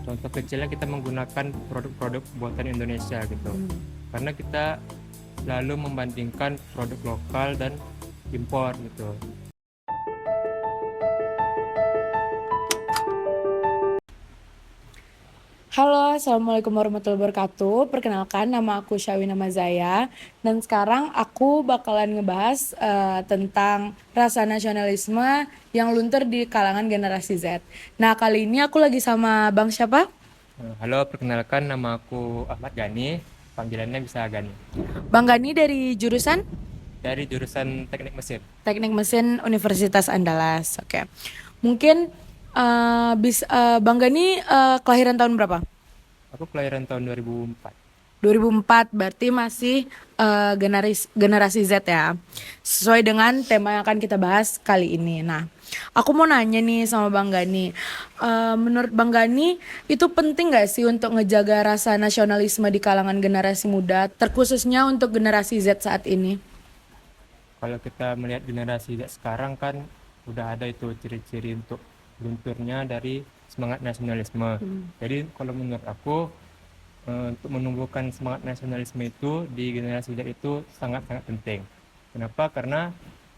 Contoh kecilnya kita menggunakan produk-produk buatan Indonesia gitu. Karena kita selalu membandingkan produk lokal dan impor gitu. Halo, Assalamualaikum warahmatullahi wabarakatuh. Perkenalkan, nama aku Syawina Mazaya. Dan sekarang aku bakalan ngebahas tentang rasa nasionalisme yang luntur di kalangan generasi Z. Nah, kali ini aku lagi sama Bang siapa? Halo, perkenalkan nama aku Ahmad Gani, panggilannya bisa Gani. Bang Gani dari jurusan Dari jurusan Teknik Mesin. Teknik Mesin Universitas Andalas. Oke. Mungkin Bang Gani kelahiran tahun berapa? Aku kelahiran tahun 2004. 2004 berarti masih generasi Z ya. Sesuai dengan tema yang akan kita bahas kali ini. Nah, aku mau nanya nih sama Bang Gani. Menurut Bang Gani itu penting gak sih untuk ngejaga rasa nasionalisme di kalangan generasi muda, terkhususnya untuk generasi Z saat ini? Kalau kita melihat generasi sekarang kan udah ada itu ciri-ciri untuk lunturnya dari semangat nasionalisme. Jadi kalau menurut aku untuk menumbuhkan semangat nasionalisme itu di generasi Z itu sangat-sangat penting. Kenapa? Karena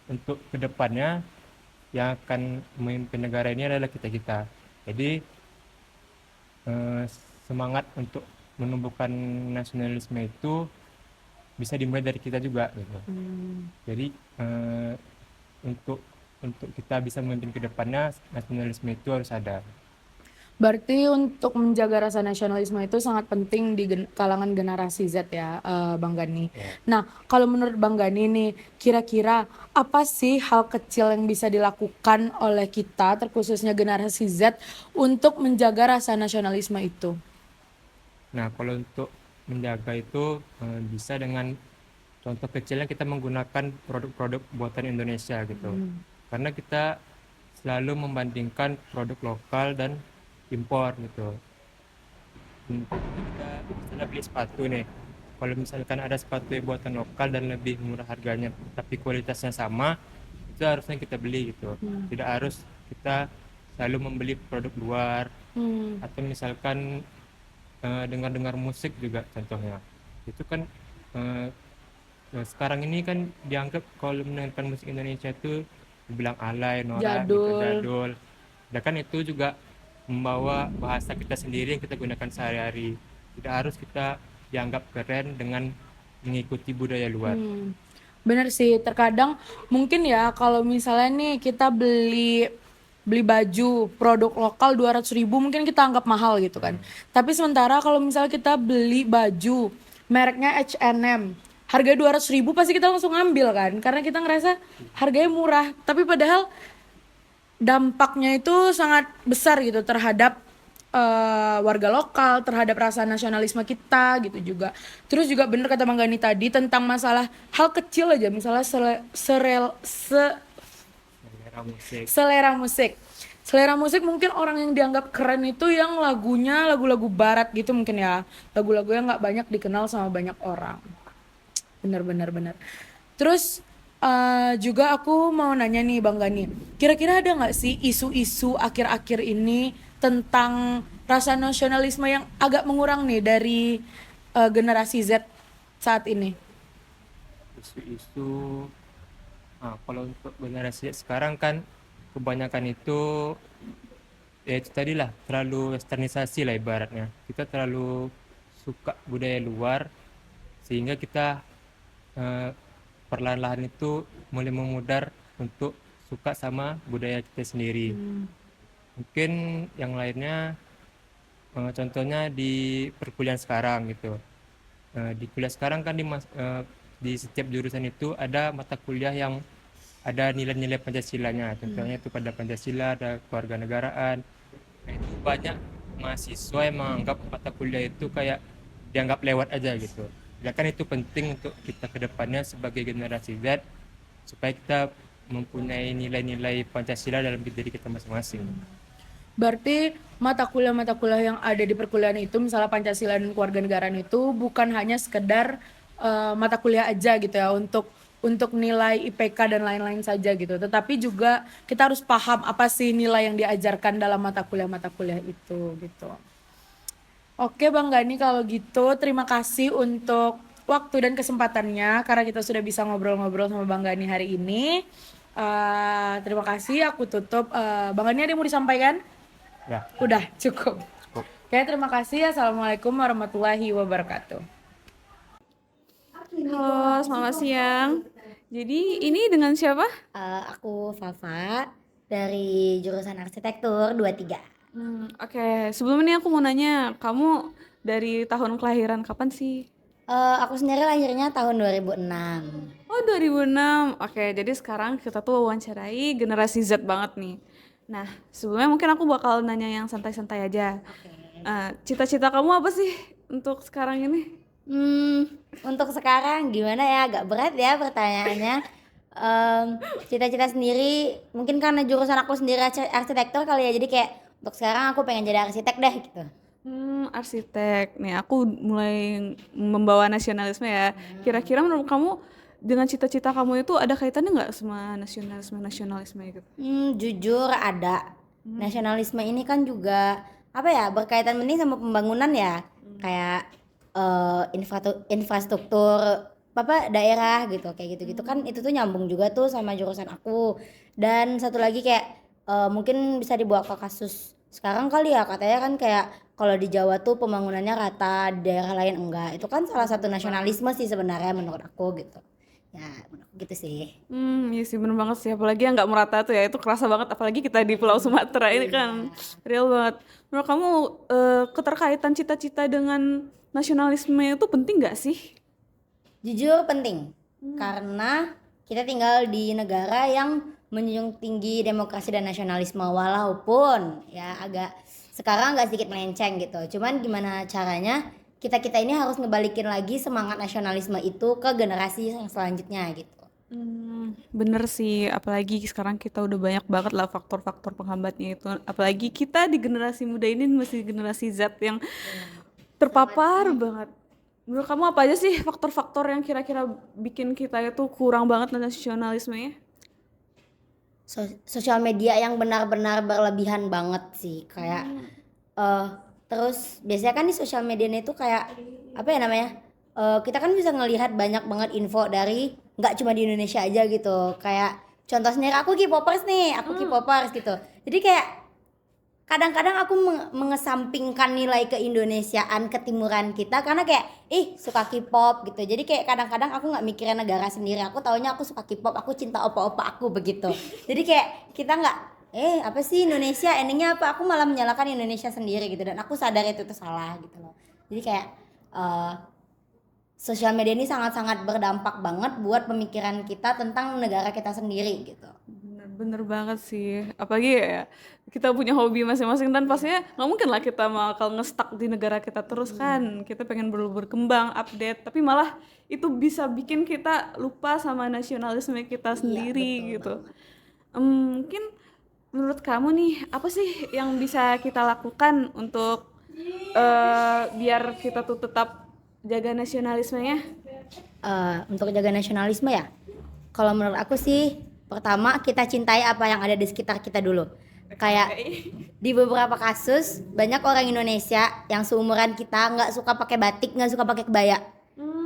untuk kedepannya yang akan memimpin negara ini adalah kita-kita. Jadi eh, semangat untuk menumbuhkan nasionalisme itu bisa dimulai dari kita juga gitu. Jadi eh, untuk kita bisa memimpin ke depannya nasionalisme itu harus ada. Berarti untuk menjaga rasa nasionalisme itu sangat penting di kalangan generasi Z ya, Bang Gani. Ya. Nah, kalau menurut Bang Gani nih, kira-kira apa sih hal kecil yang bisa dilakukan oleh kita, terkhususnya generasi Z, untuk menjaga rasa nasionalisme itu? Nah, kalau untuk menjaga itu bisa dengan contoh kecilnya kita menggunakan produk-produk buatan Indonesia gitu. Karena kita selalu membandingkan produk lokal dan impor gitu. Kita misalnya beli sepatu nih, kalau misalkan ada sepatu yang buatan lokal dan lebih murah harganya tapi kualitasnya sama, itu harusnya kita beli gitu. Tidak harus kita selalu membeli produk luar. Atau misalkan dengar-dengar musik juga contohnya, itu kan eh, sekarang ini kan dianggap kalau mendengarkan musik Indonesia itu dibilang alay, norak gitu, Jadul. jadul. Dan kan itu juga membawa bahasa kita sendiri yang kita gunakan sehari-hari. Tidak harus kita dianggap keren dengan mengikuti budaya luar. Bener sih, terkadang mungkin ya kalau misalnya nih kita beli beli baju produk lokal 200.000 mungkin kita anggap mahal gitu kan. Tapi sementara kalau misalnya kita beli baju mereknya H&M harga 200.000 pasti kita langsung ngambil kan, karena kita ngerasa harganya murah. Tapi padahal dampaknya itu sangat besar gitu terhadap warga lokal, terhadap rasa nasionalisme kita gitu juga. Terus juga bener kata Bang Gani tadi tentang masalah hal kecil aja, misalnya Selera musik. selera musik. Selera musik mungkin orang yang dianggap keren itu yang lagunya lagu-lagu barat gitu mungkin ya. Lagu-lagu yang nggak banyak dikenal sama banyak orang. Bener bener. Terus juga aku mau nanya nih Bang Gani, kira-kira ada nggak sih isu-isu akhir-akhir ini tentang rasa nasionalisme yang agak mengurang nih dari generasi Z saat ini? Isu-isu. Kalau untuk generasi sekarang kan kebanyakan itu ya itu tadi lah, terlalu westernisasi lah ibaratnya. Kita terlalu suka budaya luar sehingga kita eh, perlahan-lahan itu mulai memudar untuk suka sama budaya kita sendiri. Mungkin yang lainnya contohnya di perkuliahan sekarang gitu. Di kuliah sekarang kan di setiap jurusan itu ada mata kuliah yang ada nilai-nilai Pancasilanya. Contohnya itu pada Pancasila ada kewarganegaraan. Nah, itu banyak mahasiswa yang menganggap mata kuliah itu kayak dianggap lewat aja gitu. Ya kan itu penting untuk kita ke depannya sebagai generasi Z supaya kita mempunyai nilai-nilai Pancasila dalam diri kita masing-masing. Berarti mata kuliah yang ada di perkuliahan itu, misalnya Pancasila dan Kewarganegaraan itu bukan hanya sekedar mata kuliah aja gitu ya untuk nilai IPK dan lain-lain saja gitu. Tetapi juga kita harus paham apa sih nilai yang diajarkan dalam mata kuliah itu gitu. Oke Bang Gani, kalau gitu terima kasih untuk waktu dan kesempatannya karena kita sudah bisa ngobrol-ngobrol sama Bang Gani hari ini. Terima kasih, aku tutup. Bang Gani ada yang mau disampaikan? Ya, Udah cukup. cukup. Oke, terima kasih. Assalamualaikum warahmatullahi wabarakatuh. Halo, selamat siang. Jadi ini dengan siapa? Aku Fafa dari jurusan arsitektur 23. Oke. Sebelum ini aku mau nanya, kamu dari tahun kelahiran kapan sih? Aku sendiri lahirnya tahun 2006. Oh, 2006. Oke, jadi sekarang kita tuh wawancarai generasi Z banget nih. Nah, sebelumnya mungkin aku bakal nanya yang santai-santai aja. Oke. Cita-cita kamu apa sih untuk sekarang ini? Untuk sekarang gimana ya? Agak berat ya pertanyaannya. Cita-cita sendiri mungkin karena jurusan aku sendiri arsitektur kali ya. Jadi kayak untuk sekarang aku pengen jadi arsitek deh gitu. Arsitek. Nih, aku mulai membawa nasionalisme ya. Kira-kira menurut kamu dengan cita-cita kamu itu ada kaitannya nggak sama nasionalisme gitu? Jujur ada. Nasionalisme ini kan juga apa ya, berkaitan penting sama pembangunan ya. Kayak infrastruktur apa daerah gitu, kayak gitu-gitu kan itu tuh nyambung juga tuh sama jurusan aku. Dan satu lagi kayak mungkin bisa dibawa ke kasus sekarang kali ya, katanya kan kayak kalau di Jawa tuh pembangunannya rata, di daerah lain enggak. Itu kan salah satu nasionalisme sih sebenarnya menurut aku gitu. Ya, menurut aku gitu sih. Iya sih bener banget sih, apalagi yang nggak merata tuh ya, itu kerasa banget apalagi kita di Pulau Sumatera ini kan real banget. Menurut kamu keterkaitan cita-cita dengan nasionalisme itu penting nggak sih? Jujur penting, karena kita tinggal di negara yang menjunjung tinggi demokrasi dan nasionalisme, walaupun ya agak sekarang agak sedikit melenceng gitu. Cuman gimana caranya kita ini harus ngebalikin lagi semangat nasionalisme itu ke generasi yang selanjutnya gitu. Bener sih, apalagi sekarang kita udah banyak banget lah faktor-faktor penghambatnya itu. Apalagi kita di generasi muda ini masih generasi Z yang terpapar banget. Menurut kamu apa aja sih faktor-faktor yang kira-kira bikin kita itu kurang banget nasionalismenya? Sosial media yang benar-benar berlebihan banget sih, kayak terus biasanya kan di sosial media itu kayak apa ya namanya, kita kan bisa ngelihat banyak banget info dari nggak cuma di Indonesia aja gitu. Kayak contoh sendiri, aku K-popers nih, aku K-popers gitu. Jadi kayak kadang-kadang aku mengesampingkan nilai keindonesiaan ketimuran kita karena kayak suka K-pop gitu. Jadi kayak kadang-kadang aku nggak mikirin negara sendiri, aku taunya aku suka K-pop, aku cinta opa-opa aku begitu. Jadi kayak kita nggak apa sih Indonesia, endingnya apa, aku malah menyalahkan Indonesia sendiri gitu. Dan aku sadar itu tuh salah gitu loh. Jadi kayak sosial media ini sangat-sangat berdampak banget buat pemikiran kita tentang negara kita sendiri gitu. Bener banget sih, apalagi ya kita punya hobi masing-masing dan pastinya nggak mungkin lah kita bakal nge-stuck di negara kita terus kan. Kita pengen berkembang, update, tapi malah itu bisa bikin kita lupa sama nasionalisme kita sendiri gitu. Mungkin menurut kamu nih, apa sih yang bisa kita lakukan untuk biar kita tuh tetap jaga nasionalismenya? Untuk jaga nasionalisme ya, kalau menurut aku sih pertama kita cintai apa yang ada di sekitar kita dulu. Kayak di beberapa kasus banyak orang Indonesia yang seumuran kita nggak suka pakai batik, nggak suka pakai kebaya.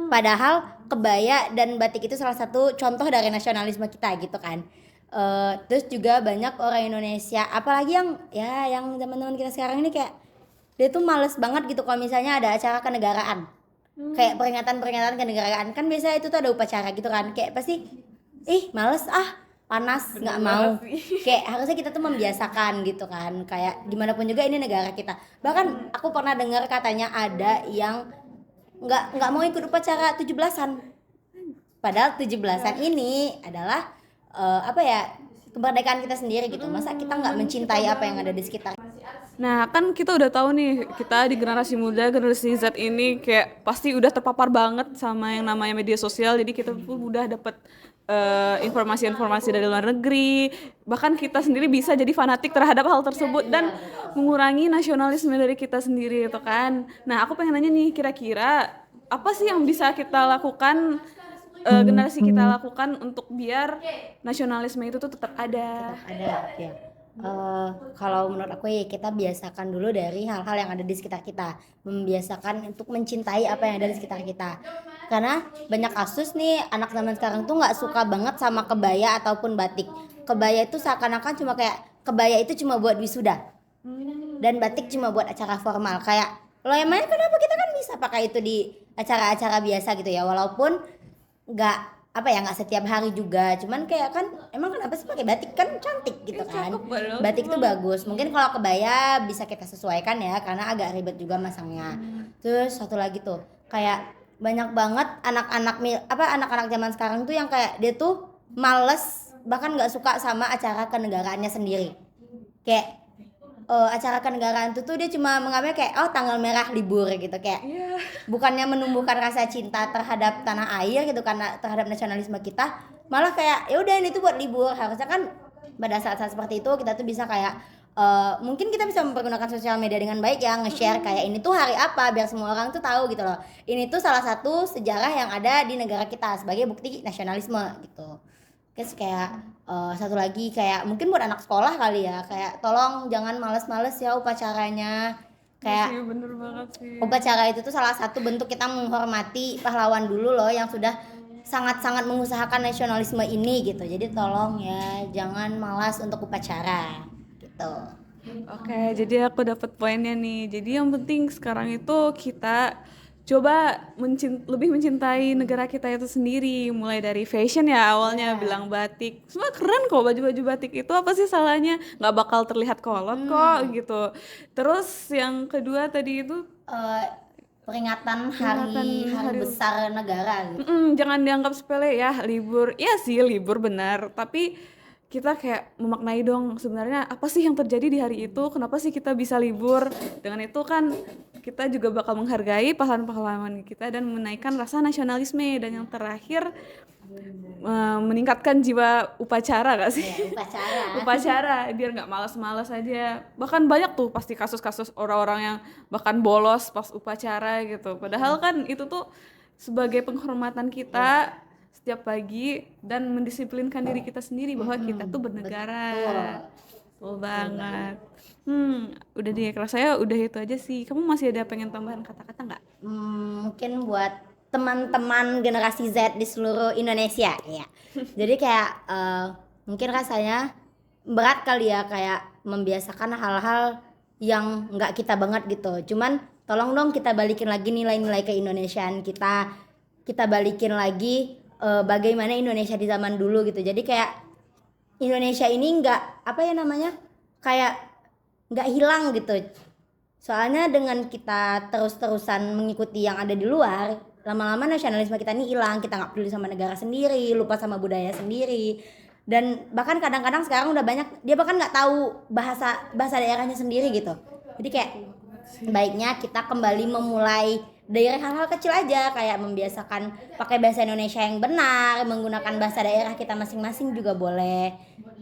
Padahal kebaya dan batik itu salah satu contoh dari nasionalisme kita gitu kan. Terus juga banyak orang Indonesia, apalagi yang teman-teman kita sekarang ini kayak dia tuh males banget gitu kalau misalnya ada acara kenegaraan. Kayak peringatan kenegaraan kan biasanya itu tuh ada upacara gitu kan, kayak pasti males panas, nggak mau. Kayak harusnya kita tuh membiasakan gitu kan, kayak gimana pun juga ini negara kita. Bahkan aku pernah dengar katanya ada yang nggak mau ikut upacara 17-an, padahal 17-an ini adalah kemerdekaan kita sendiri gitu. Masa kita nggak mencintai apa yang ada di sekitar? Nah kan kita udah tahu nih, kita di generasi muda, generasi Z ini kayak pasti udah terpapar banget sama yang namanya media sosial. Jadi kita pun udah dapet informasi-informasi dari luar negeri. Bahkan kita sendiri bisa jadi fanatik terhadap hal tersebut dan mengurangi nasionalisme dari kita sendiri itu kan. Nah aku pengen nanya nih, kira-kira apa sih yang bisa kita lakukan, generasi kita lakukan untuk biar nasionalisme itu tuh tetap ada? Ada ya. Kalau menurut aku ya kita biasakan dulu dari hal-hal yang ada di sekitar kita, membiasakan untuk mencintai apa yang ada di sekitar kita. Karena banyak kasus nih anak zaman sekarang tuh nggak suka banget sama kebaya ataupun batik. Kebaya itu seakan-akan cuma kayak kebaya itu cuma buat wisuda dan batik cuma buat acara formal. Kayak lo yang main kenapa kita kan bisa pakai itu di acara-acara biasa gitu ya, walaupun nggak apa ya nggak setiap hari juga, cuman kayak kan emang kenapa sih pakai batik kan cantik gitu kan, Cakep padahal. batik itu bagus. Mungkin kalau kebaya bisa kita sesuaikan ya karena agak ribet juga masangnya. Terus satu lagi tuh kayak banyak banget anak-anak zaman sekarang tuh yang kayak dia tuh males bahkan nggak suka sama acara kenegaraannya sendiri. Kayak acara kenegaraan tuh dia cuma mengambil kayak tanggal merah libur gitu, kayak Iya. bukannya menumbuhkan rasa cinta terhadap tanah air gitu karena terhadap nasionalisme kita, malah kayak ya udah ini tuh buat libur. Harusnya kan pada saat-saat seperti itu kita tuh bisa kayak mungkin kita bisa mempergunakan sosial media dengan baik ya, nge-share kayak ini tuh hari apa biar semua orang tuh tahu gitu loh. Ini tuh salah satu sejarah yang ada di negara kita sebagai bukti nasionalisme gitu. Terus kayak satu lagi kayak mungkin buat anak sekolah kali ya, kayak tolong jangan males-males ya upacaranya. Kayak Iya bener banget sih. upacara itu tuh salah satu bentuk kita menghormati pahlawan dulu loh yang sudah sangat-sangat mengusahakan nasionalisme ini gitu. Jadi tolong ya jangan malas untuk upacara gitu. Oke, jadi aku dapat poinnya nih. Jadi yang penting sekarang itu kita coba lebih mencintai negara kita itu sendiri. Mulai dari fashion ya awalnya bilang batik. Semua keren kok baju-baju batik itu, apa sih salahnya? Nggak bakal terlihat kolot kok gitu. Terus yang kedua tadi itu Eh, peringatan hari besar negara gitu. jangan dianggap sepele ya libur. Iya sih libur benar, tapi kita kayak memaknai dong sebenarnya apa sih yang terjadi di hari itu, kenapa sih kita bisa libur. Dengan itu kan kita juga bakal menghargai pahlawan-pahlawan kita dan menaikkan rasa nasionalisme. Dan yang terakhir meningkatkan jiwa upacara gak sih? Ya, upacara. Upacara biar nggak malas-malas aja. Bahkan banyak tuh pasti kasus-kasus orang-orang yang bahkan bolos pas upacara gitu. Padahal kan itu tuh sebagai penghormatan kita setiap pagi dan mendisiplinkan diri kita sendiri bahwa kita tuh bernegara. Betul banget. Udah deh, kalau saya udah itu aja sih. Kamu masih ada pengen tambahan kata-kata nggak? Mungkin buat teman-teman generasi Z di seluruh Indonesia ya. Jadi kayak mungkin rasanya berat kali ya kayak membiasakan hal-hal yang nggak kita banget gitu. Cuman tolong dong kita balikin lagi nilai-nilai keindonesiaan kita. Kita balikin lagi bagaimana Indonesia di zaman dulu gitu. Jadi kayak Indonesia ini nggak apa ya namanya kayak nggak hilang gitu. Soalnya dengan kita terus-terusan mengikuti yang ada di luar, lama-lama nasionalisme kita ini hilang. Kita nggak peduli sama negara sendiri, lupa sama budaya sendiri. Dan bahkan kadang-kadang sekarang udah banyak dia bahkan nggak tahu bahasa daerahnya sendiri gitu. Jadi kayak baiknya kita kembali memulai dari hal-hal kecil aja, kayak membiasakan pakai bahasa Indonesia yang benar, menggunakan bahasa daerah kita masing-masing juga boleh.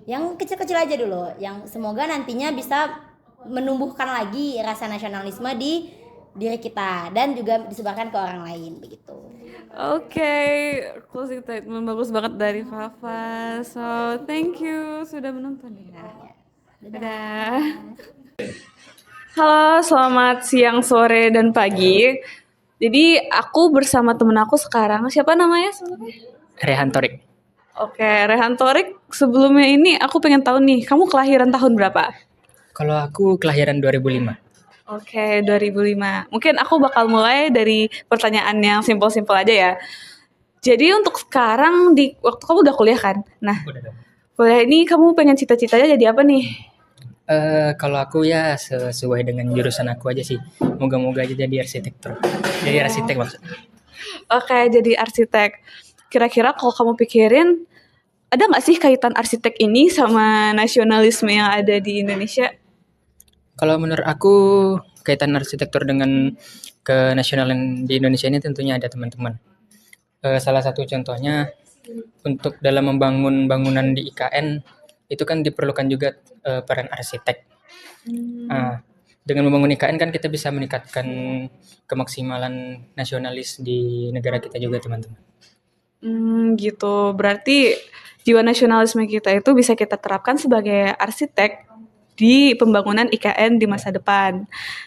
Yang kecil-kecil aja dulu, yang semoga nantinya bisa menumbuhkan lagi rasa nasionalisme di diri kita dan juga disebarkan ke orang lain begitu. Oke, closing statement bagus banget dari Fafa. So, thank you sudah menonton ya. Dadah. Halo, selamat siang, sore, dan pagi. Jadi, aku bersama temen aku sekarang. Siapa namanya sebelumnya? Rehan Torik. Oke, Rehan Torik. Sebelumnya ini aku pengen tahu nih, kamu kelahiran tahun berapa? Kalau aku kelahiran 2005. Oke, 2005. Mungkin aku bakal mulai dari pertanyaan yang simpel-simpel aja ya. Jadi untuk sekarang di waktu kamu udah kuliah kan? Nah, kuliah ini kamu pengen cita-citanya jadi apa nih? Kalau aku ya sesuai dengan jurusan aku aja sih. Moga-moga aja jadi arsitektur. Jadi arsitek maksudnya. Oke, jadi arsitek. Kira-kira kalau kamu pikirin, ada nggak sih kaitan arsitek ini sama nasionalisme yang ada di Indonesia? Kalau menurut aku kaitan arsitektur dengan kenasionalan di Indonesia ini tentunya ada teman-teman. Salah satu contohnya untuk dalam membangun bangunan di IKN itu kan diperlukan juga peran arsitek. Dengan membangun IKN kan kita bisa meningkatkan kemaksimalan nasionalis di negara kita juga teman-teman. Gitu. Berarti jiwa nasionalisme kita itu bisa kita terapkan sebagai arsitek di pembangunan IKN di masa depan.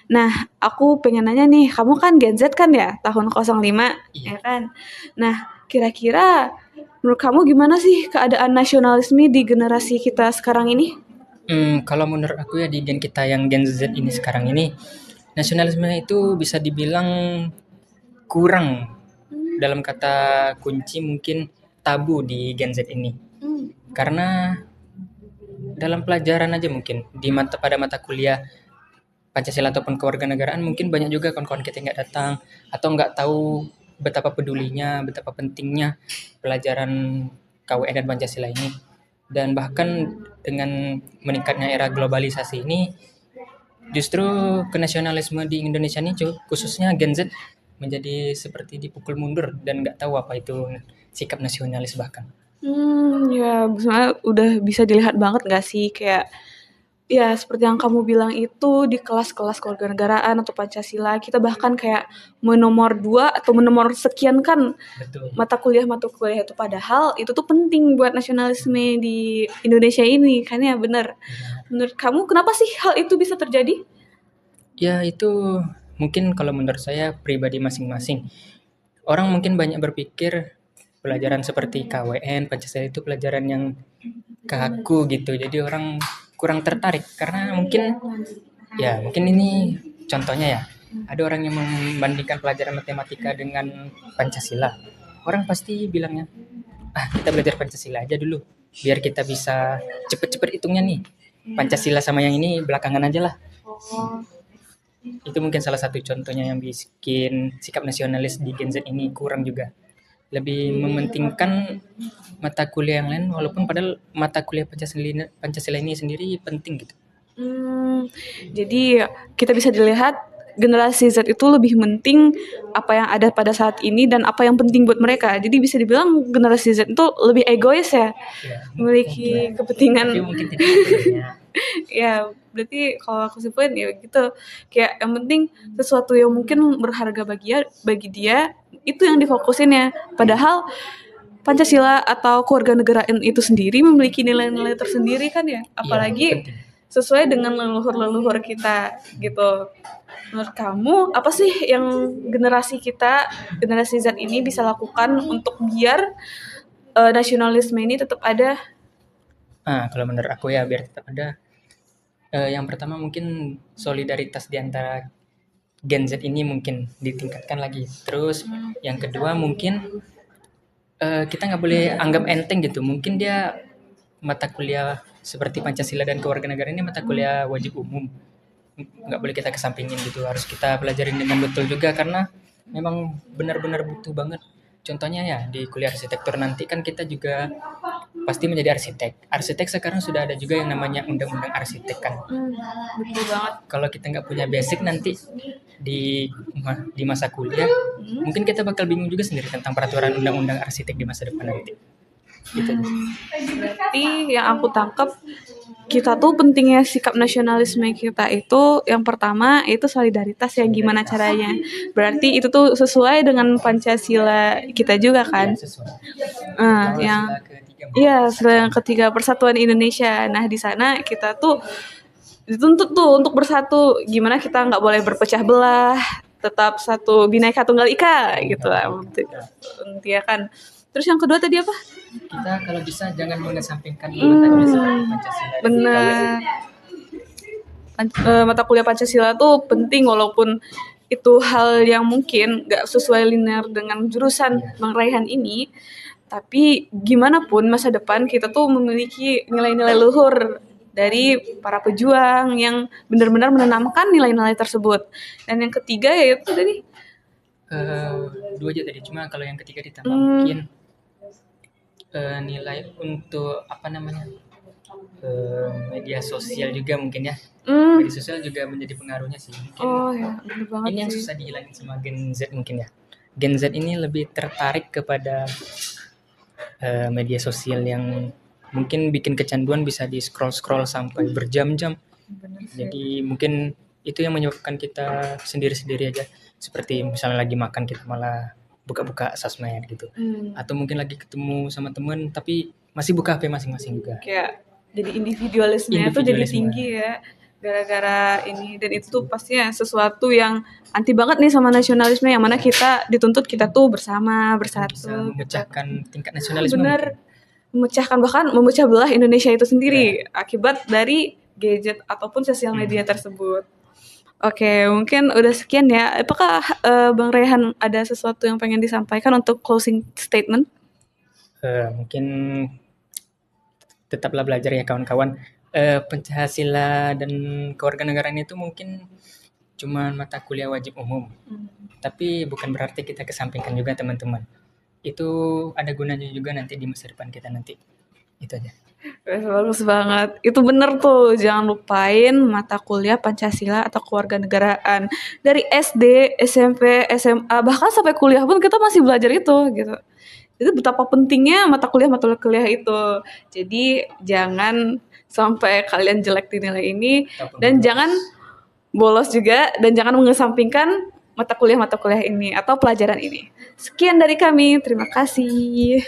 Nah, aku pengen nanya nih, kamu kan Gen Z kan ya, tahun 05, ya kan? Nah, kira-kira menurut kamu gimana sih keadaan nasionalisme di generasi kita sekarang ini? Kalau menurut aku ya di Gen kita yang Gen Z ini sekarang ini, nasionalisme itu bisa dibilang kurang, dalam kata kunci mungkin tabu di Gen Z ini. Karena dalam pelajaran aja mungkin pada mata kuliah Pancasila ataupun kewarganegaraan mungkin banyak juga kawan-kawan kita yang nggak datang atau nggak tahu betapa pedulinya, betapa pentingnya pelajaran KWN dan Pancasila ini. Dan bahkan dengan meningkatnya era globalisasi ini, justru kenasionalisme di Indonesia ini khususnya Gen Z menjadi seperti dipukul mundur dan nggak tahu apa itu sikap nasionalis bahkan. Ya sebenarnya udah bisa dilihat banget nggak sih kayak ya seperti yang kamu bilang itu di kelas-kelas kewarganegaraan atau Pancasila kita bahkan kayak menomor 2 atau menomor sekian kan Betul. mata kuliah itu padahal itu tuh penting buat nasionalisme di Indonesia ini kan ya bener. Menurut kamu kenapa sih hal itu bisa terjadi? Ya itu mungkin kalau menurut saya pribadi masing-masing. Orang mungkin banyak berpikir pelajaran seperti KWN, Pancasila itu pelajaran yang kaku gitu. Jadi orang kurang tertarik karena mungkin ini contohnya ya. Ada orang yang membandingkan pelajaran matematika dengan Pancasila. Orang pasti bilangnya, kita belajar Pancasila aja dulu biar kita bisa cepet-cepet hitungnya nih. Pancasila sama yang ini belakangan aja lah. Itu mungkin salah satu contohnya yang bikin sikap nasionalis di Gen Z ini kurang juga. Lebih mementingkan mata kuliah yang lain walaupun padahal mata kuliah Pancasila ini sendiri penting gitu. Jadi kita bisa dilihat generasi Z itu lebih penting apa yang ada pada saat ini dan apa yang penting buat mereka. Jadi bisa dibilang generasi Z itu lebih egois ya, memiliki kepentingan. Tapi mungkin tidak sepenuhnya. Ya berarti kalau aku simpulin ya gitu, kayak yang penting sesuatu yang mungkin berharga bagi dia itu yang difokusin ya. Padahal Pancasila atau kewarganegaraan itu sendiri memiliki nilai-nilai tersendiri kan ya, apalagi penting. sesuai dengan leluhur-leluhur kita gitu. Menurut kamu apa sih yang generasi Z ini bisa lakukan untuk biar nasionalisme ini tetap ada? Kalau menurut aku ya biar tetap ada. Yang pertama mungkin solidaritas di antara Gen Z ini mungkin ditingkatkan lagi. Terus yang kedua mungkin kita nggak boleh anggap enteng gitu. Mungkin dia mata kuliah seperti Pancasila dan kewarganegaraan ini mata kuliah wajib umum. Nggak boleh kita kesampingin gitu. Harus kita pelajarin dengan betul juga karena memang benar-benar butuh banget. Contohnya ya di kuliah arsitektur nanti kan kita juga pasti menjadi arsitek. Arsitek sekarang sudah ada juga yang namanya undang-undang arsitek kan. Betul banget. Kalau kita nggak punya basic nanti di masa kuliah, mungkin kita bakal bingung juga sendiri tentang peraturan undang-undang arsitek di masa depan nanti. Gitu. Berarti yang aku tangkap kita tuh pentingnya sikap nasionalisme kita itu yang pertama itu solidaritas yang gimana caranya. Berarti itu tuh sesuai dengan Pancasila kita juga kan. Yang ketiga Persatuan Indonesia. Nah di sana kita tuh dituntut tuh untuk bersatu. Gimana kita nggak boleh berpecah belah, tetap satu Bhinneka Tunggal Ika gitu lah. Ya kan. Terus yang kedua tadi apa? Kita kalau bisa jangan mengesampingkan mata kuliah seperti Pancasila. Benar. Mata kuliah Pancasila tuh penting walaupun itu hal yang mungkin gak sesuai linear dengan jurusan Bang Raihan ini. Tapi gimana pun masa depan kita tuh memiliki nilai-nilai luhur dari para pejuang yang benar-benar menanamkan nilai-nilai tersebut. Dan yang ketiga yaitu tadi dua aja tadi, cuma kalau yang ketiga ditambah mungkin nilai untuk media sosial juga mungkin ya. Media sosial juga menjadi pengaruhnya sih mungkin. Bener banget Ini yang sih. susah dihilangin sama Gen Z mungkin ya. Gen Z ini lebih tertarik kepada media sosial yang mungkin bikin kecanduan bisa di scroll sampai berjam-jam. Jadi mungkin itu yang menyebabkan kita sendiri-sendiri aja. Seperti misalnya lagi makan kita malah buka-buka sosmed gitu. Atau mungkin lagi ketemu sama temen tapi masih buka HP masing-masing juga. Kayak jadi individualismenya tuh jadi Individualisme. tinggi ya gara-gara ini, dan itu tuh pastinya sesuatu yang anti banget nih sama nasionalisme, yang mana kita dituntut kita tuh bersama, Bisa bersatu, memecahkan tingkat nasionalisme. bener, memecahkan bahkan memecah belah Indonesia itu sendiri akibat dari gadget ataupun sosial media tersebut. Oke, mungkin udah sekian ya. Apakah Bang Rehan ada sesuatu yang pengen disampaikan untuk closing statement? Mungkin tetaplah belajar ya kawan-kawan. Pancasila dan kewarganegaraan itu mungkin cuma mata kuliah wajib umum. Tapi bukan berarti kita kesampingkan juga teman-teman. Itu ada gunanya juga nanti di masa depan kita nanti. Itu aja. Bagus banget. Itu bener tuh, jangan lupain mata kuliah Pancasila atau kewarganegaraan. Dari SD, SMP, SMA, bahkan sampai kuliah pun kita masih belajar itu gitu. Itu betapa pentingnya mata kuliah itu. Jadi jangan sampai kalian jelek di nilai ini, dan jangan bolos juga, dan jangan mengesampingkan mata kuliah ini atau pelajaran ini. Sekian dari kami, terima kasih.